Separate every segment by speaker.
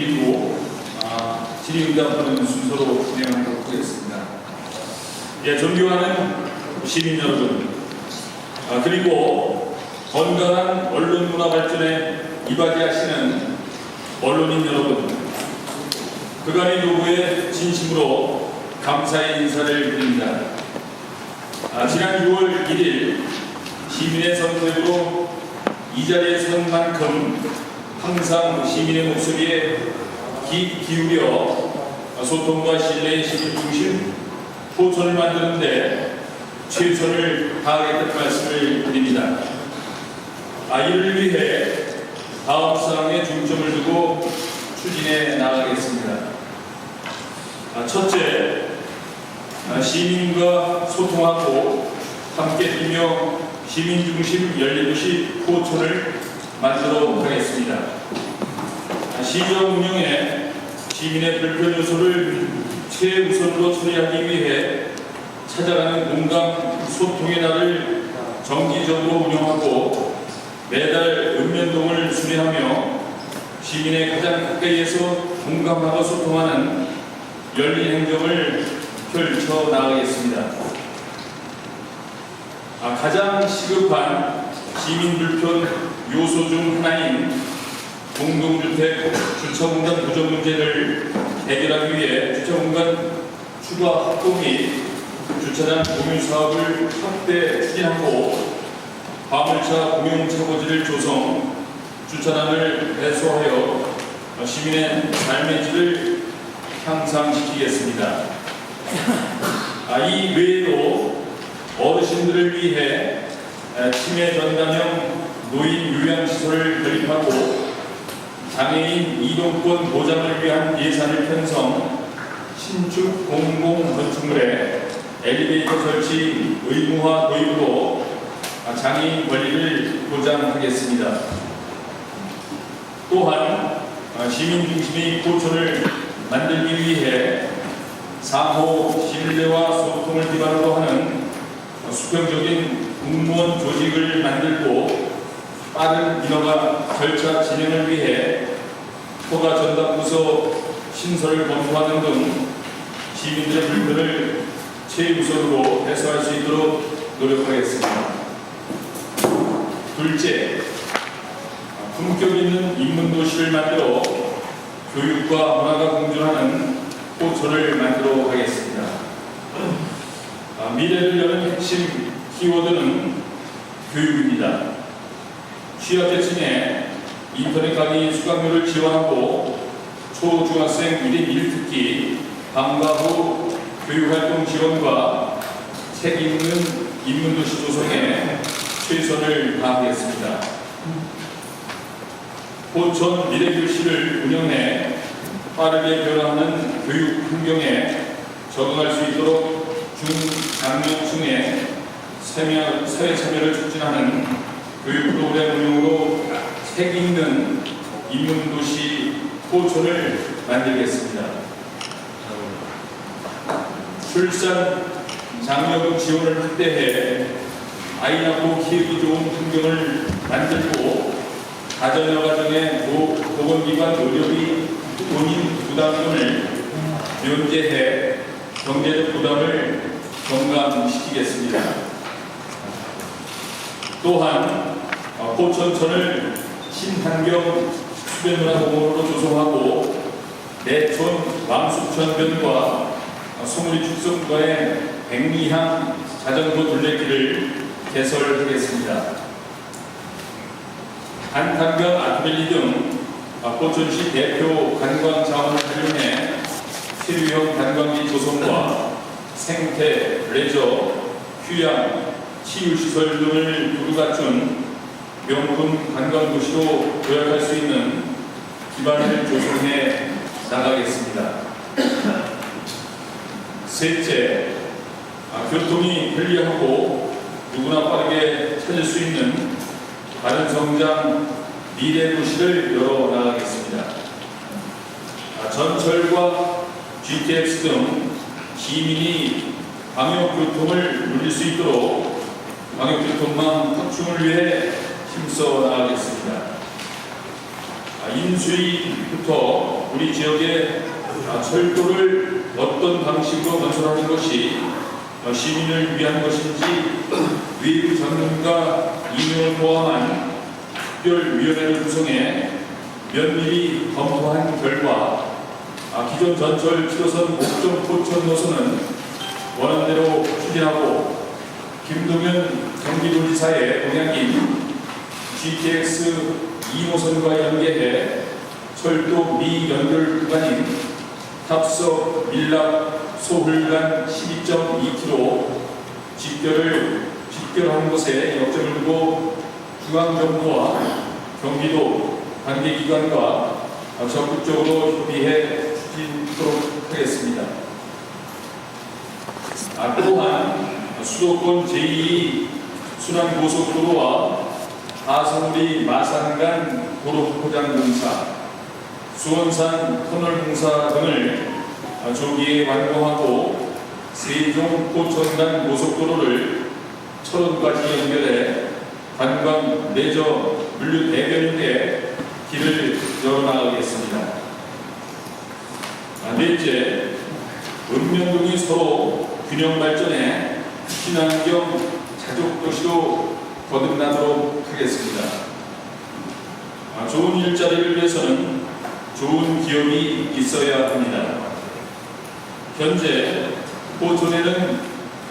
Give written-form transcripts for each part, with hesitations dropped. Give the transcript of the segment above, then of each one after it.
Speaker 1: 드리고 질의응답하는 순서로 진행하도록 하겠습니다. 예, 존경하는 시민 여러분, 그리고 건강한 언론 문화 발전에 이바지하시는 언론인 여러분, 그간의 노고에 진심으로 감사의 인사를 드립니다. 지난 6월 1일 시민의 선택으로 이 자리에 선 만큼 항상 시민의 목소리에 귀 기울여 소통과 신뢰의 시민 중심 포천을 만드는 데 최선을 다하겠다는 말씀을 드립니다. 이를 위해 다음 사항에 중점을 두고 추진해 나가겠습니다. 첫째, 시민과 소통하고 함께 뛰며 시민 중심 열린도시 포천을 만들어 가겠습니다. 시정 운영에 시민의 불편 요소를 최우선으로 처리하기 위해 찾아가는 공감 소통의 날을 정기적으로 운영하고 매달 읍면동을 순회하며 시민의 가장 가까이에서 공감하고 소통하는 열린 행정을 펼쳐 나가겠습니다. 가장 시급한 시민 불편 요소 중 하나인 공동주택 주차공간 부족 문제를 해결하기 위해 주차공간 추가 확보 및 주차장 공유 사업을 확대 추진하고 화물차 공용 차고지를 조성, 주차장을 배소하여 시민의 삶의 질을 향상시키겠습니다. 이 외에도 어르신들을 위해 치매 전담형 노인 요양시설을 건립하고 장애인 이동권 보장을 위한 예산을 편성, 신축 공공 건축물에 엘리베이터 설치 의무화 도입으로 장애인 권리를 보장하겠습니다. 또한 시민 중심의 포천을 만들기 위해 상호 신뢰와 소통을 기반으로 하는 수평적인 공무원 조직을 만들고 빠른 인허가 절차 진행을 위해 허가 전담부서 신설을 검토하는 등 시민들의 불편을 최우선으로 해소할 수 있도록 노력하겠습니다. 둘째, 품격 있는 인문도시를 만들어 교육과 문화가 공존하는 포천을 만들어 가겠습니다. 미래를 여는 핵심 키워드는 교육입니다. 취약계층에 인터넷 강의 수강료를 지원하고 초중학생 1인 1특기 방과 후 교육활동 지원과 책 읽는 인문도시 조성에 최선을 다하겠습니다. 포천 미래교실을 운영해 빠르게 변화하는 교육 환경에 적응할 수 있도록 중장년층의 사회 참여를 촉진하는 교육 프로그램 운영으로 책 읽는 인문도시 포천을 만들겠습니다. 출산 장려금 지원을 확대해 아이 낳고 키우기 좋은 환경을 만들고 가정여가정의 보건기관 의료비 본인 부담금을 면제해 경제적 부담을 경감시키겠습니다. 또한 포천천을 신환경 수변문화공원으로 조성하고 내촌 왕숙천변과 소무리 축성과의 백리향 자전거 둘레길을 개설하겠습니다. 한탄강 아트밸리 등 포천시 대표 관광 자원을 활용해 체류형 관광지 조성과 생태, 레저, 휴양, 치유시설 등을 두루 갖춘 명품 관광도시로 도약할 수 있는 기반을 조성해 나가겠습니다. 셋째, 교통이 편리하고 누구나 빠르게 찾을 수 있는 바른 성장 미래 도시를 열어 나가겠습니다. 전철과 GTX 등 시민이 광역교통을 누릴 수 있도록 광역교통망 확충을 위해 힘써 나가겠습니다. 인수위부터 우리 지역에 철도를 어떤 방식으로 건설하는 것이 시민을 위한 것인지 외부 전문가 2명을 포함한 특별위원회를 구성해 면밀히 검토한 결과 기존 전철 7호선 목정 포천 노선은 원안대로 추진하고 김동연 경기도지사의 공약인 GTX 2호선과 연계해 철도 미연결 구간인 탑석 밀락 소홀간 12.2km 직결하는 것에 역점을 두고 중앙정부와 경기도 관계기관과 적극적으로 협의해 추진토록 하겠습니다. 또한 수도권 제2 순환고속도로와 하성우리 마산 간 도로포장공사, 수원산 터널공사 등을 조기에 완공하고 세종 포천 간 고속도로를 철원까지 연결해 관광 레저 물류 대변인에 길을 열어나가겠습니다. 넷째, 읍면동이 서로 균형 발전해 친환경 자족 도시로 거듭나도록 하겠습니다. 좋은 일자리를 위해서는 좋은 기업이 있어야 합니다. 현재 포천에는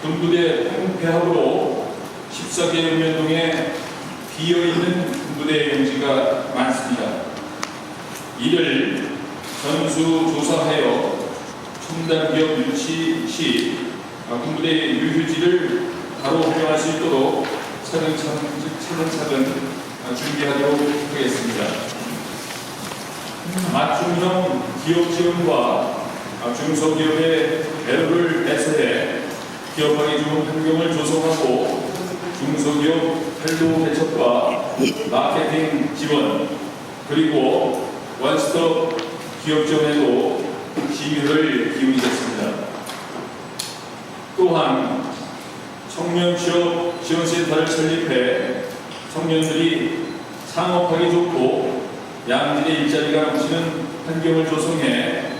Speaker 1: 군부대 통폐합으로 14개 읍면동에 비어있는 군부대 용지가 많습니다. 이를 전수조사하여 첨단 기업 유치 시 군부대 유휴지를 바로 활용할 수 있도록 차근차근 준비하도록 하겠습니다. 맞춤형 기업 지원과 중소기업의 배로를 해소해 기업하기 좋은 환경을 조성하고 중소기업 활로 개척과 마케팅 지원 그리고 원스톱 기업 지원에도 심의를 기울이겠습니다. 또한 청년 취업 지원센터를 설립해 청년들이 창업하기 좋고 양질의 일자리가 넘치는 환경을 조성해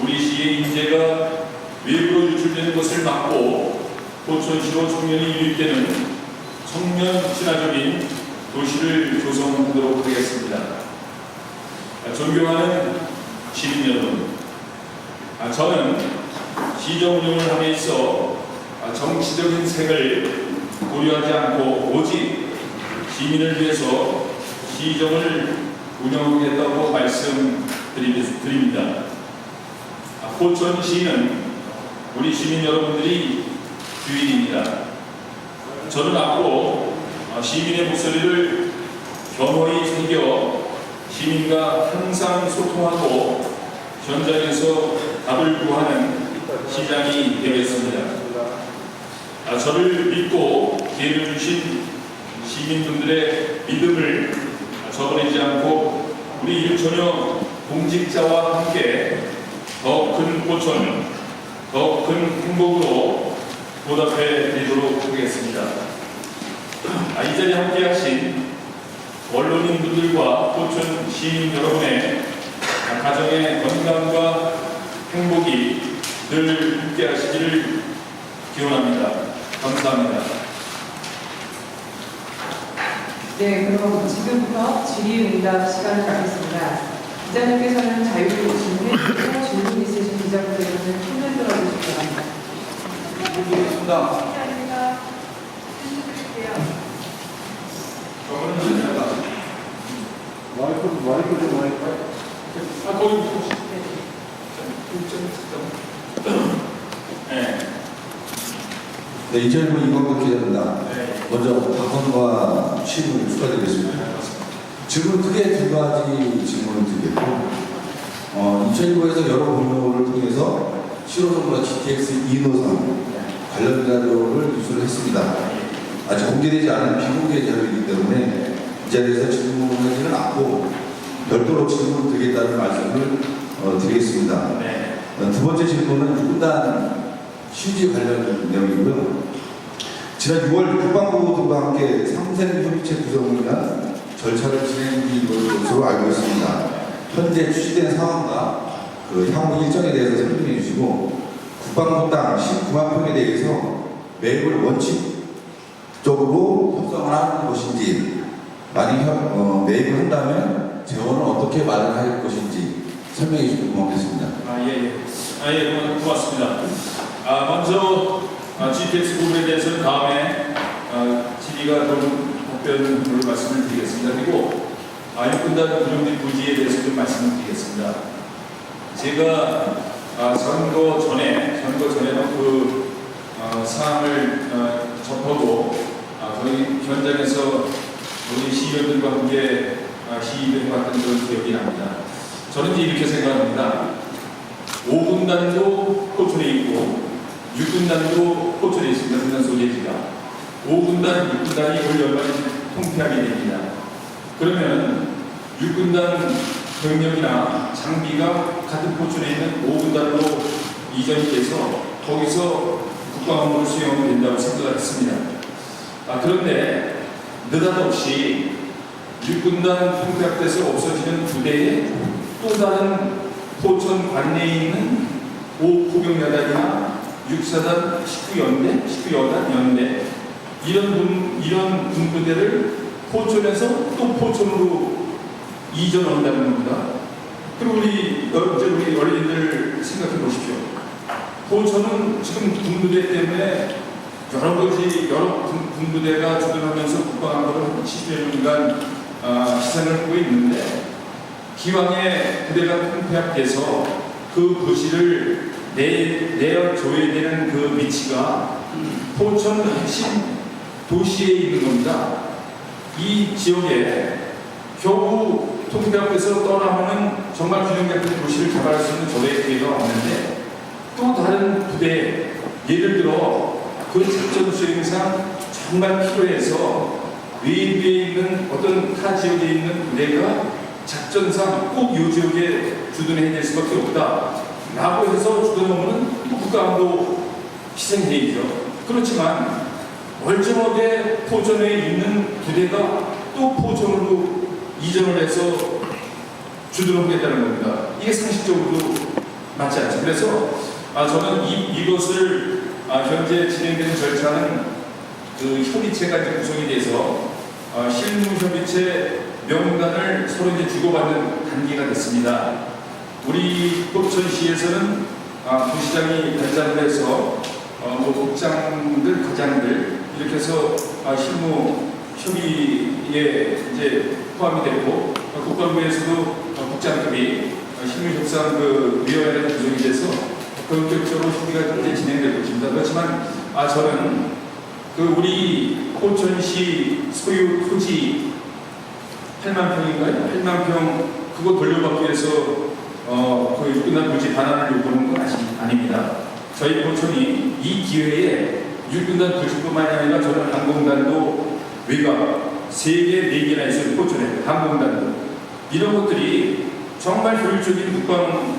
Speaker 1: 우리 시의 인재가 외부로 유출되는 것을 막고 포천시로 청년이 유입되는 청년 친화적인 도시를 조성하도록 하겠습니다. 존경하는 시민 여러분, 저는 시정 운영을 함에 있어 정치적인 색을 고려하지 않고 오직 시민을 위해서 시정을 운영하겠다고 말씀드립니다. 포천시는 우리 시민 여러분들이 주인입니다. 저는 앞으로 시민의 목소리를 겸허히 새겨 시민과 항상 소통하고 현장에서 답을 구하는 시장이 되겠습니다. 저를 믿고 기회를 주신 시민분들의 믿음을 저버리지 않고 우리 일천여 공직자와 함께 더 큰 포천, 더 큰 행복으로 보답해 드리도록 하겠습니다. 이 자리에 함께 하신 언론인분들과 포천 시민 여러분의 가정의 건강과 행복이 늘 함께 하시기를 기원합니다. 감사합니다.
Speaker 2: 네, 그럼 지금부터 질의응답 시간을 갖겠습니다. 기자님께서는 자유로운 질문 있으신 기자분들은 손을 들어주시기 바랍니다.
Speaker 3: 드리겠습니다. 네, 이철구 이광국 기자입니다. 먼저 박원과 질문을 축하드리겠습니다. 질문 크게 두 가지 질문을 드리겠고, 2019에서 여러 공모를 통해서 7호선과 GTX 2호선 관련 자료를 유출을 했습니다. 아직 공개되지 않은 비공개 자료이기 때문에 이 자리에서 질문하지는 않고 별도로 질문을 드리겠다는 말씀을 드리겠습니다. 두 번째 질문은 육군단 CG 관련 내용이고요. 지난 6월 국방부 등과 함께 상생협의체 구성을 위한 절차를 진행 중인 것으로 알고 있습니다. 현재 취지된 상황과 그 향후 일정에 대해서 설명해 주시고 국방부 땅 19만 평에 대해서 매입을 원칙적으로 협상을 하는 것인지 만약 매입을 한다면 재원을 어떻게 마련할 것인지 설명해 주시면 고맙겠습니다.
Speaker 1: 고맙습니다. 먼저 GTX 부분에 대해서는 다음에 질의가 좀 답변으로 말씀을 드리겠습니다. 그리고 육군단 구정지 부지에 대해서 좀 말씀을 드리겠습니다. 제가 선거 전에는 그 사항을 접하고 저희 현장에서 우리 시의원들과 함께 시위를 해봤던 그런 기억이 납니다. 저는 이제 이렇게 생각합니다. 5군단도 포천에 있고 6군단도 포천에 있습니다. 군단 소재지가 5군단, 6군단이 올 연말에 통폐하게 됩니다. 그러면 6군단 병력이나 장비가 같은 포천에 있는 5군단으로 이전이 돼서 거기서 국방 업무를 수행하면 된다고 생각을 했습니다. 그런데 느닷없이 6군단 통폐합돼서 없어지는 부대에 또 다른 포천 관내에 있는 5포병여단이나 6사단 19여단 연대 이런 군부대를 포천에서 또 포천으로 이전한다는 겁니다. 그리고 우리 어린이들 생각해 보십시오. 포천은 지금 군부대 때문에 여러 군부대가 주둔하면서 국방안보를 70여 년간 희생을 하고 있는데 기왕에 부대가 통폐합돼서 그 부지를 내어줘야 되는 그 위치가 포천 핵심 도시에 있는 겁니다. 이 지역에 겨우 통폐합돼서 떠나면은 정말 균형 잡힌 도시를 개발할 수 있는 저의 기회가 왔는데 또 다른 부대, 예를 들어 그 작전 수행상 정말 필요해서 외부에 있는 어떤 타 지역에 있는 부대가 작전상 꼭 이 지역에 주둔해야 될 수밖에 없다 라고 해서 주둔하면 국가안보 희생해야죠. 그렇지만 멀쩡하게 포천에 있는 부대가 또 포천으로 이전을 해서 주둔하겠다는 겁니다. 이게 상식적으로 맞지 않죠. 그래서 저는 이것을 현재 진행되는 절차는 그 협의체가 이제 구성이 돼서 실무협의체 명단을 서로 이제 주고받는 단계가 됐습니다. 우리 포천시에서는 부시장이 결정을 해서 국장들, 과장들 이렇게 해서 실무 협의에 이제 포함이 됐고 국방부에서도 국장급이 실무협상 그 위원회가 구성이 돼서 본격적으로 협의가 이제 진행되고 있습니다. 그렇지만 저는 그 우리 포천시 소유 토지 8만 평인가요? 8만 평 그거 돌려받기 위해서 그 육군단 부지 반환을 요구하는 건 아닙니다. 저희 포천이 이 기회에 육군단 부지뿐만이 아니라 저는 항공단도 외곽 3개, 4개나 있어요. 포천에 항공단도 이런 것들이 정말 효율적인 국방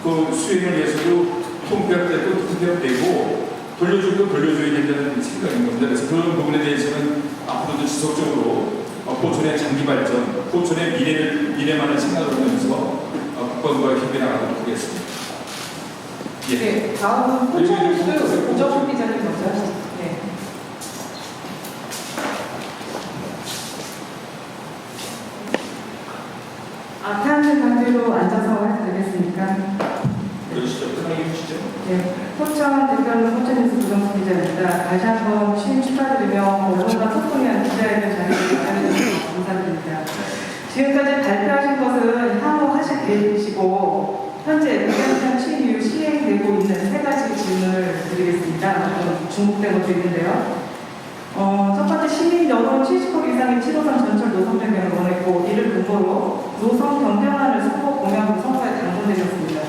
Speaker 1: 그 수행을 위해서도 통폐합되고 돌려줄 건 돌려줘야 된다는 생각인 겁니다. 그래서 그런 부분에 대해서는 앞으로도 지속적으로 포천의 장기 발전, 포천의 미래만을 생각을 하면서 국방부와 협의 나가도록 하겠습니다. 예.
Speaker 2: 네, 다음은 포천뉴스 고정훈 기자님 먼저 하시죠. 네.
Speaker 4: 타는 관계로 앉아서 해도 되겠습니까?
Speaker 1: 그러시죠. 편하게 해주시죠.
Speaker 4: 네, 포천 대표는 포천뉴스 고정훈 기자입니다. 다시 한번 취임 축하드리며 언론과 소통위한 기자회견 자리에 참여해주셔서 감사드립니다. 지금까지 발표하신 것은 향후 하실 계획이시고 현재 의견상 취임 이후 시행되고 있는 3가지 질문을 드리겠습니다. 좀 중복된 것도 있는데요. 첫 번째, 시민 여론 70% 이상의 7호선 전철 노선 변경을 원했고 이를 근거로 노선 변경안을 선거 공약으로 선거에 당선되셨습니다.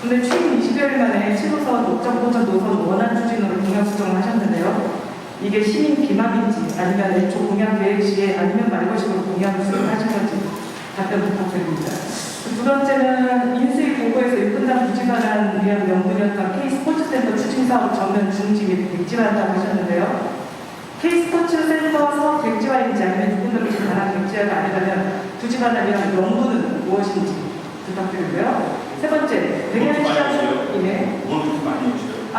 Speaker 4: 그런데 취임 20여일 만에 7호선 녹정 포천 노선 원안 추진으로 공약 수정을 하셨는데요. 이게 시민 기만인지 아니면 애초 공약 계획 시에 아니면 말고식으로 공약을 수행하신 건지 답변 부탁드립니다. 두 번째는 인수위 공고에서 육군단 부지 관한 위한 명분이었던 K스포츠센터 추진사업 전면 중지 및 백지화한다고 하셨는데요. K스포츠센터 사업 백지화인지 아니면 육군단 부지 관한 백지화가 아니라면 부지 관한 위한 명분은 무엇인지 부탁드리고요. 세 번째,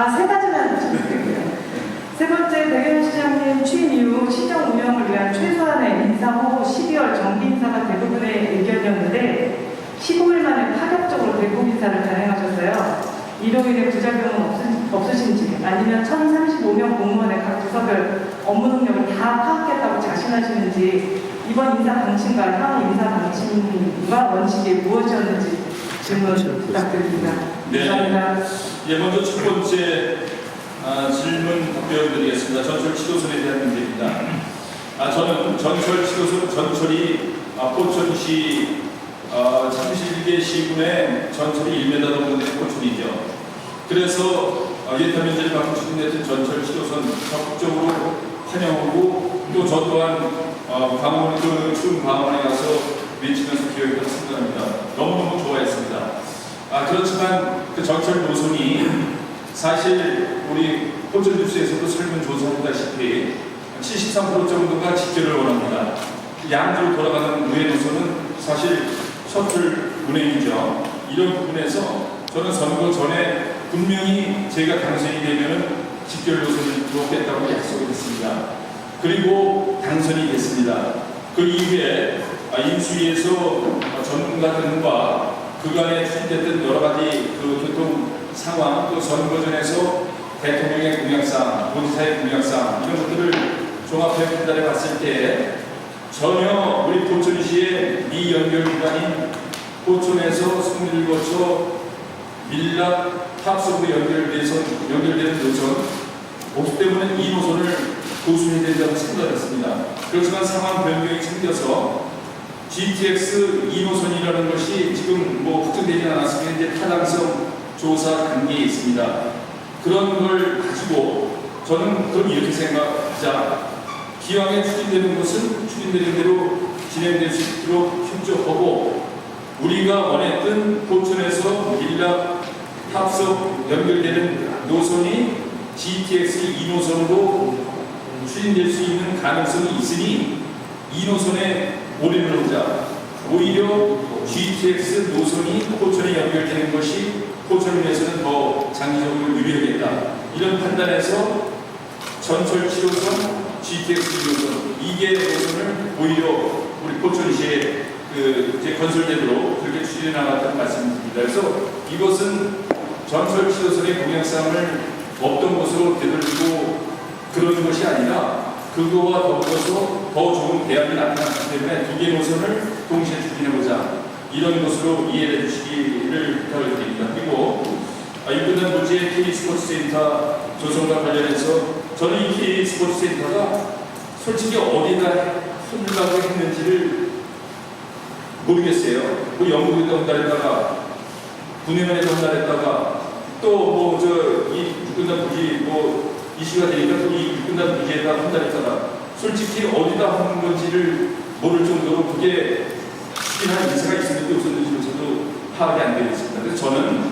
Speaker 4: 세 가지만 드릴게요. 세 번째, 백현 시장님 취임 이후 시정 운영을 위한 최소한의 인사 후 12월 정기 인사가 대부분의 의견이었는데 15일 만에 파격적으로 대북 인사를 단행하셨어요. 이로 인해 부작용은 없으신지 아니면 1035명 공무원의 각 부서별 업무 능력을 다 파악했다고 자신하시는지 이번 인사 방침과 향후 인사 방침과 원칙이 무엇이었는지 질문 부탁드립니다.
Speaker 1: 네.
Speaker 4: 감사합니다.
Speaker 1: 예, 먼저 첫 번째 질문 답변드리겠습니다. 전철 치도선에 대한 문제입니다. 저는 전철 치도선 전철이 포천시 31개 시군에 전철이 1m 넘는 포천이죠. 그래서 예타 면제를 받고 추진됐던 전철 치도선 적극적으로 환영하고 또 저 또한 강원 추운 강원에 가서 외치면서 기억했던 순간입니다. 너무너무 좋아했습니다. 그렇지만 그 전철 노선이 사실 우리 포천뉴스에서도 설문조사했다시피 73% 정도가 직결을 원합니다. 양으로 돌아가는 우회 노선은 사실 셔틀 운행이죠. 이런 부분에서 저는 선거 전에 분명히 제가 당선이 되면은 직결 노선을 들어오겠다고 약속을 했습니다. 그리고 당선이 됐습니다. 그 이후에 인수위에서 전문가들과 그간에 추진됐던 여러 가지 그 교통 상황, 또 선거전에서 대통령의 공약상, 도지사의 공약상 이런 것들을 종합해 판단해 봤을 때 전혀 우리 포천시의 미연결기관인 포천에서 승리를 거쳐 밀락 탑석으로 연결되는 노선 없기 때문에 이 노선을 도순이 된다고 생각했습니다. 그렇지만 상황 변경이 생겨서 GTX 2노선이라는 것이 지금 확정되지 않았으면 이제 타당성 조사 단계에 있습니다. 그런 걸 가지고 저는 그럼 이렇게 생각하자. 기왕에 추진되는 것은 추진되는 대로 진행될 수 있도록 협조하고 우리가 원했던 포천에서 밀락 탑석 연결되는 노선이 GTX 2노선으로 추진될 수 있는 가능성이 있으니 2노선에 올인을 하자. 오히려 GTX 노선이 포천에 연결되는 것이 포천을 위해서는 더 장기적으로 유리하겠다. 이런 판단에서 전철 7호선, GTX 2호선 이게 노선을 오히려 우리 포천시에 이제 건설대로 그렇게 추진해 나갔다는 말씀드립니다. 그래서 이것은 전철 7호선의 공약상을 없던 것으로 되돌리고 그런 것이 아니라 그거와 더불어서 더 좋은 대안이 나타났기 때문에 두 개 노선을 동시에 추진해보자. 이런 것으로 이해해 주시기를 부탁을 드립니다. 그리고 이분은 문제의 K스포츠센터 조성과 관련해서 저는 이 K스포츠센터가 솔직히 어디다 손들라고 했는지를 모르겠어요. 영국에도 한달했다가 군의원에도 한달했다가 또 이 육군단 부지 이슈가 되니까 또 이 육군단 부지에다 한달했다가 솔직히 어디다 하는 건지를 모를 정도로 그게 추진할 인사가 있었는지 없었는지조차도 파악이 안 되어 있습니다. 그래서 저는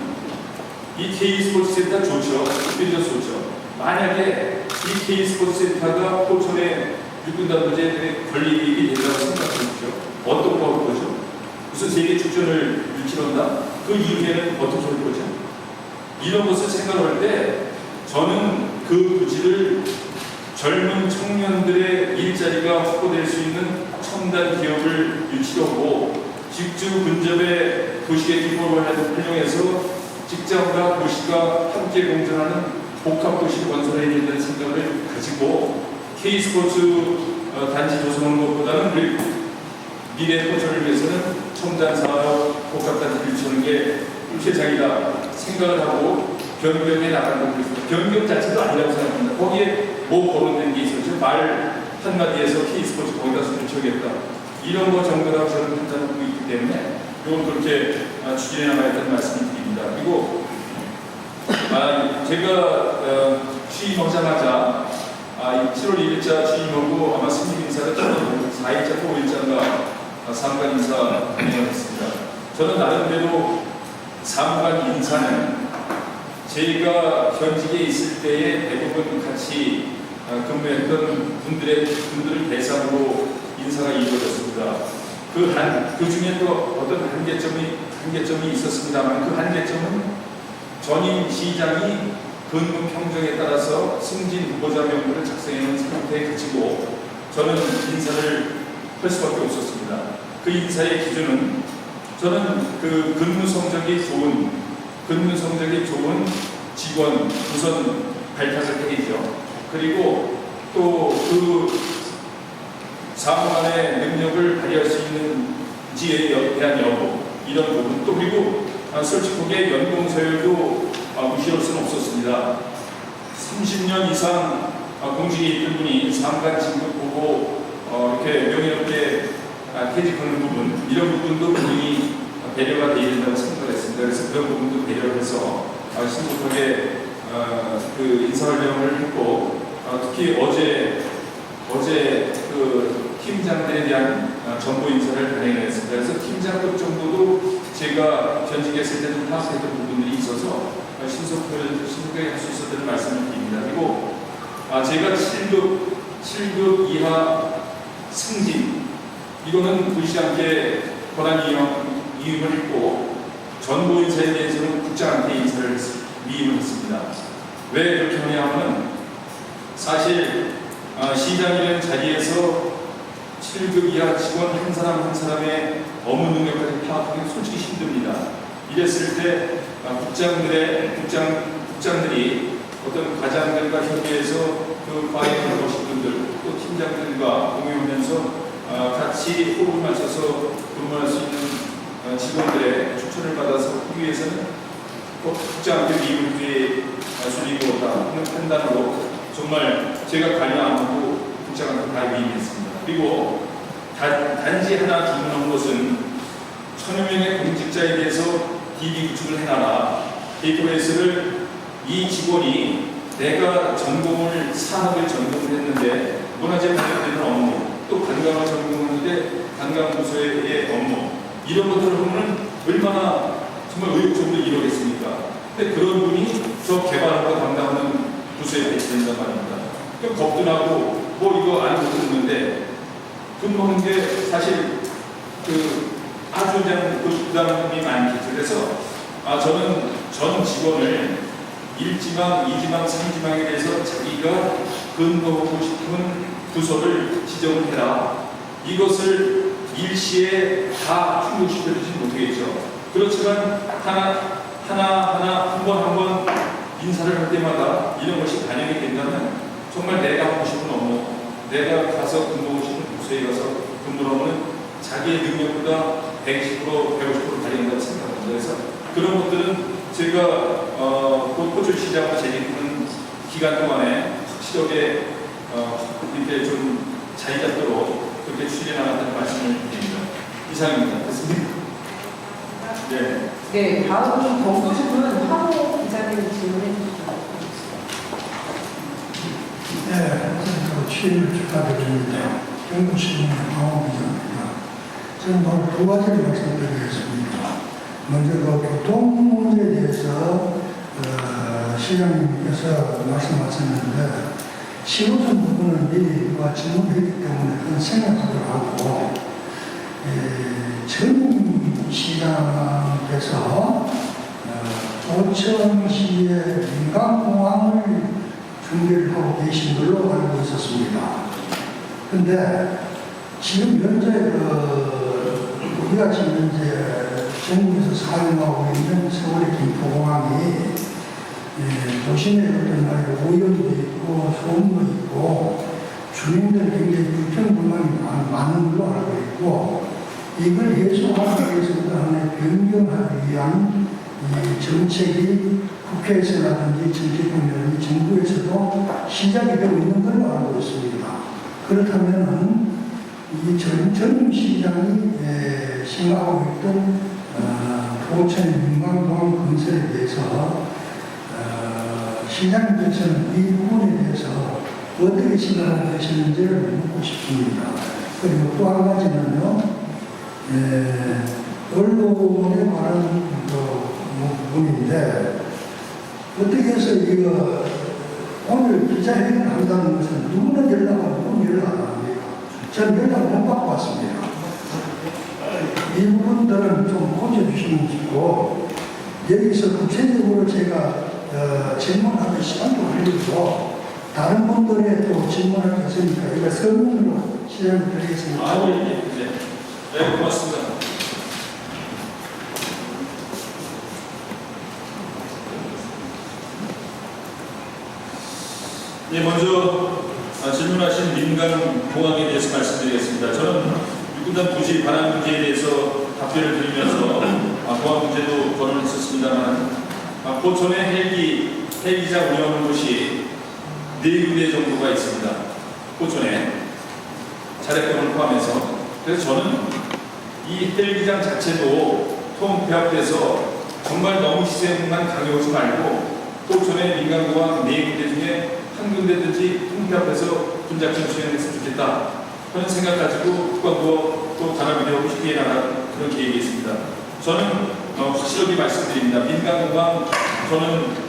Speaker 1: 이 K스포츠센터 좋죠. 굉장히 좋죠. 만약에 이 K스포츠센터가 포천의 육군단 부지에 건립이 된다고 생각해 보십시오. 어떤 거 할 거죠? 무슨 세계 축전을 유치한다? 그 이후에는 어떻게 할 거죠? 이런 것을 생각할 때 저는 그 부지를 젊은 청년들의 일자리가 확보될 수 있는 첨단 기업을 유치하고 직주 근접의 도시계 규모를 활용해서 직장과 도시가 함께 공존하는 복합 도시를 건설해야 된다는 생각을 가지고 K스포츠 단지 조성하는 것보다는 우리 미래 포천을 위해서는 첨단 사업 복합단지를 유치하는 게 최상이다 생각을 하고 변경에 나가는 겁니다. 변경 자체도 아니라고 생각합니다. 거기에 거론된 게 있어요. 말 한마디에서 K스포츠 거기다 유치하겠다. 이런 거 정도라고 저는 판단하고 있기 때문에 이건 그렇게 추진해 나가야 된다는 말씀을 드립니다. 그리고 제가 취임하자마자 7월 1일자 취임하고 아마 승리 인사를 4일자 또 5일자인가 사무관 인사 진행했습니다. 저는 나름대로 사무관 인사는 저희가 현직에 있을 때에 대부분 같이 근무했던 분들을 대상으로 인사가 이루어졌습니다. 그 중에 또 어떤 한계점이 있었습니다만 그 한계점은 전임 시장이 근무 평정에 따라서 승진 후보자 명부를 작성해놓은 상태에 그치고 저는 인사를 할 수밖에 없었습니다. 그 인사의 기준은 저는 그 근무 성적이 좋은 직원 우선 발탁을 해야죠. 그리고 또 그 사무관의 능력을 발휘할 수 있는지에 대한 여부 이런 부분 또 그리고 솔직하게 연봉 서열도 무시할 수는 없었습니다. 30년 이상 공직에 있던 분이 사무관 진급 보고 이렇게 명예롭게 퇴직하는 부분 이런 부분도 분명히 배려가 되어야 된다고 생각을 했습니다. 그래서 그런 부분도 배려를 해서 신속하게 그 인사활동을 했고 특히 어제 그 팀장들에 대한 정보 인사를 단행을 했습니다. 그래서 팀장급 정도도 제가 전직했을 때 좀 파악했던 부분들이 있어서 신속하게 할 수 있었다는 말씀을 드립니다. 그리고 제가 7급 이하 승진 이거는 무시 않게 권한 위임을 했고 전보 인사에 대해서는 국장한테 인사를 위임을 했습니다. 왜 그렇게 하냐면 사실 시장이라는 자리에서 7급 이하 직원 한 사람 한 사람의 업무 능력까지 파악하기 솔직히 힘듭니다. 이랬을 때 국장들이 어떤 과장들과 협의해서 그 과에 들어오신 분들 또 팀장들과 공유하면서 같이 호흡을 맞춰서 근무할 수 있는 직원들의 추천을 받아서 하기 위해서는 국장한테 위임을 수리고다 하는 판단으로 정말 제가 관여 안 하고 국장한테 다 위임했습니다. 그리고 단지 하나 주문한 것은 1000여 명의 공직자에 대해서 DB 구축을 해놔라. 데이터베이스를 이 직원이 내가 산업을 전공을 했는데 문화재 관련되는 업무, 또 관광을 전공했는데 관광부서의 업무 이런 것들을 보면 얼마나 정말 의욕적으로 이루겠습니까? 근데 그런 분이 저 개발하고 담당하는 부서에 배치된단 말입니다. 그럼 겁도 나고 이거 안 듣는데 근무하는 게 사실 아주 부담이 많겠죠. 그래서 저는 전 직원을 1지망, 2지망, 3지망에 대해서 자기가 근무하고 싶은 부서를 지정을 해라. 이것을 일시에 다 충족시켜주지 못하겠죠. 그렇지만 하나 한 번 인사를 할 때마다 이런 것이 반영이 된다면 정말 내가 하고 싶은 업무, 내가 가서 근무하고 싶은 부서에 가서 근무하면 자기의 능력보다 120%, 150% 발휘한다고 생각합니다. 그래서 그런 것들은 제가 포천시장으로 재직하는 기간 동안에 확실하게 이렇게 좀 자리 잡도록 그렇게 추진하겠다는 말씀을 드립니다. 이상입니다. 됐습니까? 네.
Speaker 2: 네, 다음 정부실은 하모 기자님 질문해 주시죠.
Speaker 5: 네, 취임을 축하드립니다. 정부실은 하모 기자입니다. 저는 오늘 두 가지를 말씀드리겠습니다. 먼저 교통 문제에 대해서 시장님께서 말씀하셨는데 15선 부분은 미리 질문했기 때문에 그건 생각하도록 하고 전 시장께서 포천시의 민간공항을 준비를 하고 계신 걸로 알고 있었습니다. 그런데 지금 현재 우리가 지금 이제 전국에서 사용하고 있는 서울의 김포공항이 도심의 어떤 오염도 있고 소음도 있고 주민들 굉장히 불평불만이 많은 걸로 알고 있고 이걸 해소하기 위해서 하나의 변경하기 위한 이 정책이 국회에서라든지 정책권이라든지 정부에서도 시작이 되고 있는 걸로 알고 있습니다. 그렇다면 이 전 시장이 생각하고 있던 포천 민간공항 건설에 대해서 시장님께서는 이 부분에 대해서 어떻게 생각하고 계시는지를 묻고 싶습니다. 그리고 또 한 가지는요, 언론에 관한 부분인데 어떻게 해서 이거 오늘 기자회견을 한다는 것은 누구는 연락하고 누구는 연락 안 합니까? 저는 연락 못 받고 왔습니다. 이 부분들은 좀 고쳐주시면 좋고 여기서 구체적으로 제가 질문하는 시간도 걸리고 다른 분들의 또 질문을 했으니까 이거 설문으로 시작을 드리겠습니다.
Speaker 1: 네, 고맙습니다. 네, 먼저 질문하신 민간 공항에 대해서 말씀드리겠습니다. 저는 육군단 부지 반환 문제에 대해서 답변을 드리면서 공항 문제도 거론했었습니다만 포천에 헬기장 운영하는 곳이 4군데 정도가 있습니다. 포천에 자력권을 포함해서. 그래서 저는 이 헬기장 자체도 통폐합돼서 정말 너무 희생만 강요하지 말고 포천의 민간공항 4군데 중에 한 군데든지 통폐합해서 군작전 수행했으면 좋겠다 하는 생각 가지고 국방부 또 단합위원회 쉽게 나가는 그런 계획이 있습니다. 저는 확실하게 말씀드립니다. 민간공항 저는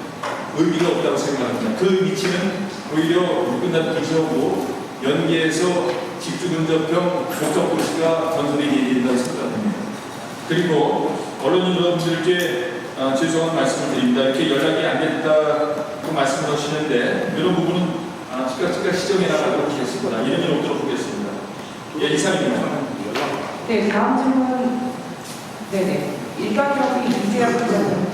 Speaker 1: 의미가 없다고 생각합니다. 그 위치는 오히려 육군단 부지하고 연계해서 집주근접형 목적 도시가 건설이 된다고 생각합니다. 그리고 언론 여러분들께 죄송한 말씀을 드립니다. 이렇게 연락이 안 됐다고 말씀을 하시는데 이런 부분은 즉각 시정해 나가도록 하겠습니다. 이름을 놓도록 하겠습니다. 예, 이상입니다.
Speaker 4: 네, 다음 질문. 네네. 일반적인 이재학 부장님.